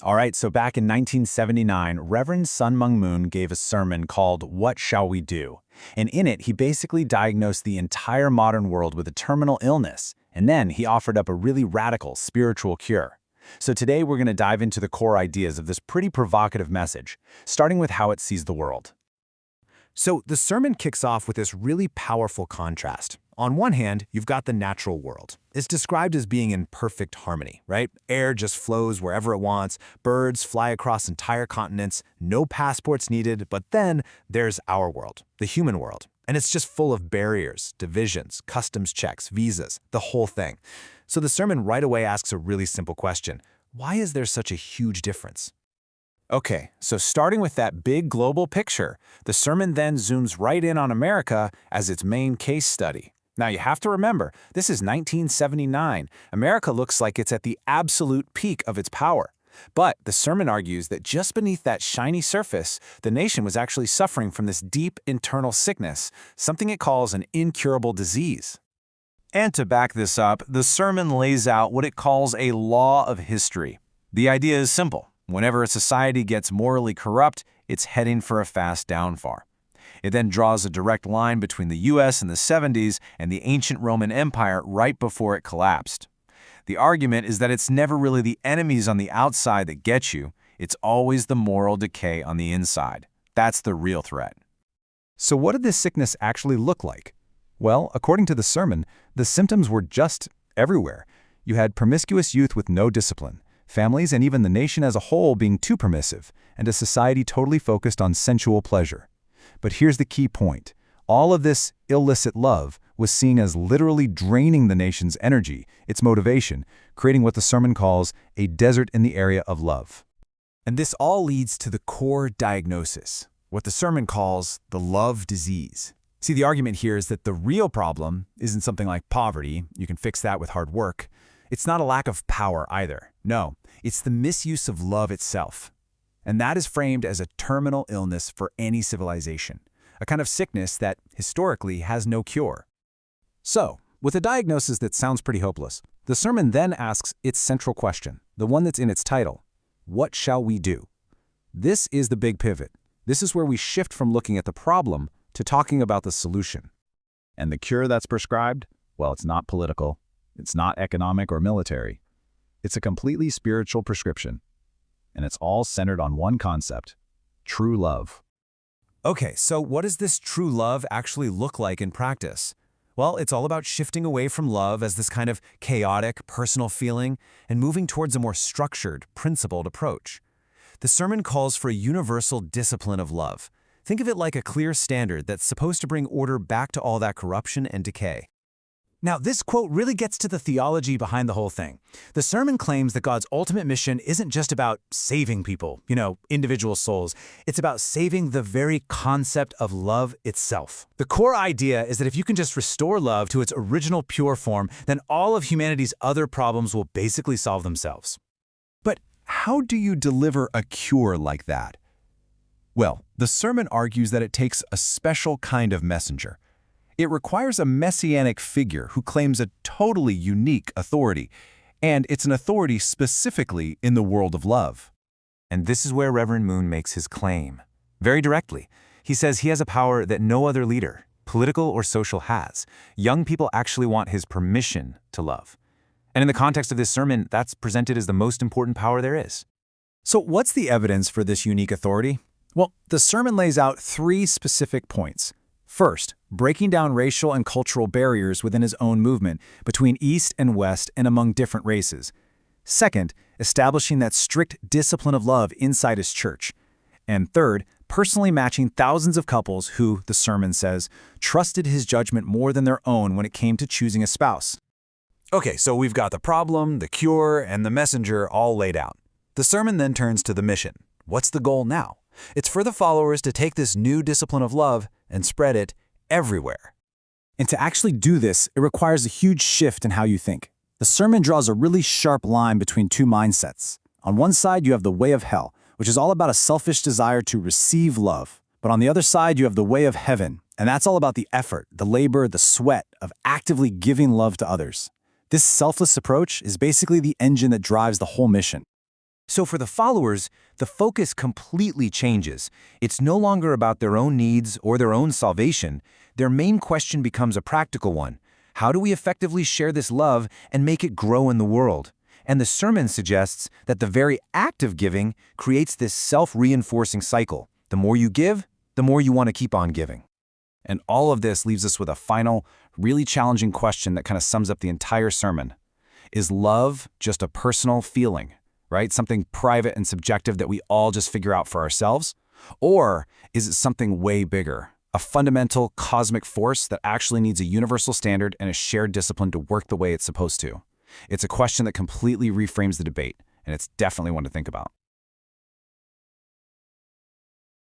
All right, so back in 1979, Reverend Sun Myung Moon gave a sermon called What Shall We Do? And in it, he basically diagnosed the entire modern world with a terminal illness, and then he offered up a really radical spiritual cure. So today we're going to dive into the core ideas of this pretty provocative message, starting with how it sees the world. So the sermon kicks off with this really powerful contrast. On one hand, you've got the natural world. It's described as being in perfect harmony, right? Air just flows wherever it wants, birds fly across entire continents, no passports needed, but then there's our world, the human world. And it's just full of barriers, divisions, customs checks, visas, the whole thing. So the sermon right away asks a really simple question. Why is there such a huge difference? Okay, so starting with that big global picture, the sermon then zooms right in on America as its main case study. Now you have to remember, this is 1979. America looks like it's at the absolute peak of its power. But the sermon argues that just beneath that shiny surface, the nation was actually suffering from this deep internal sickness, something it calls an incurable disease. And to back this up, the sermon lays out what it calls a law of history. The idea is simple. Whenever a society gets morally corrupt, it's heading for a fast downfall. It then draws a direct line between the US in the 70s and the ancient Roman Empire right before it collapsed. The argument is that it's never really the enemies on the outside that get you, it's always the moral decay on the inside. That's the real threat. So what did this sickness actually look like? Well, according to the sermon, the symptoms were just everywhere. You had promiscuous youth with no discipline, families and even the nation as a whole being too permissive, and a society totally focused on sensual pleasure. But here's the key point. All of this illicit love was seen as literally draining the nation's energy, its motivation, creating what the sermon calls a desert in the area of love. And this all leads to the core diagnosis, what the sermon calls the love disease. See, the argument here is that the real problem isn't something like poverty. You can fix that with hard work. It's not a lack of power either. No, it's the misuse of love itself. And that is framed as a terminal illness for any civilization, a kind of sickness that, historically, has no cure. So, with a diagnosis that sounds pretty hopeless, the sermon then asks its central question, the one that's in its title: what shall we do? This is the big pivot. This is where we shift from looking at the problem to talking about the solution. And the cure that's prescribed? Well, it's not political, it's not economic or military. It's a completely spiritual prescription. And it's all centered on one concept: true love. Okay, so what does this true love actually look like in practice? Well, it's all about shifting away from love as this kind of chaotic, personal feeling and moving towards a more structured, principled approach. The sermon calls for a universal discipline of love. Think of it like a clear standard that's supposed to bring order back to all that corruption and decay. Now, this quote really gets to the theology behind the whole thing. The sermon claims that God's ultimate mission isn't just about saving people, individual souls. It's about saving the very concept of love itself. The core idea is that if you can just restore love to its original pure form, then all of humanity's other problems will basically solve themselves. But how do you deliver a cure like that? Well, the sermon argues that it takes a special kind of messenger. It requires a messianic figure who claims a totally unique authority, and it's an authority specifically in the world of love. And this is where Reverend Moon makes his claim. Very directly, he says he has a power that no other leader, political or social, has. Young people actually want his permission to love. And in the context of this sermon, that's presented as the most important power there is. So what's the evidence for this unique authority? Well, the sermon lays out 3 specific points. First, breaking down racial and cultural barriers within his own movement between East and West and among different races. Second, establishing that strict discipline of love inside his church. And third, personally matching thousands of couples who, the sermon says, trusted his judgment more than their own when it came to choosing a spouse. Okay, so we've got the problem, the cure, and the messenger all laid out. The sermon then turns to the mission. What's the goal now? It's for the followers to take this new discipline of love and spread it everywhere. And to actually do this, it requires a huge shift in how you think. The sermon draws a really sharp line between 2 mindsets. On one side, you have the way of hell, which is all about a selfish desire to receive love. But on the other side, you have the way of heaven, and that's all about the effort, the labor, the sweat of actively giving love to others. This selfless approach is basically the engine that drives the whole mission. So for the followers, the focus completely changes. It's no longer about their own needs or their own salvation. Their main question becomes a practical one. How do we effectively share this love and make it grow in the world? And the sermon suggests that the very act of giving creates this self-reinforcing cycle. The more you give, the more you want to keep on giving. And all of this leaves us with a final, really challenging question that kind of sums up the entire sermon. Is love just a personal feeling, right? Something private and subjective that we all just figure out for ourselves? Or is it something way bigger, a fundamental cosmic force that actually needs a universal standard and a shared discipline to work the way it's supposed to? It's a question that completely reframes the debate, and it's definitely one to think about.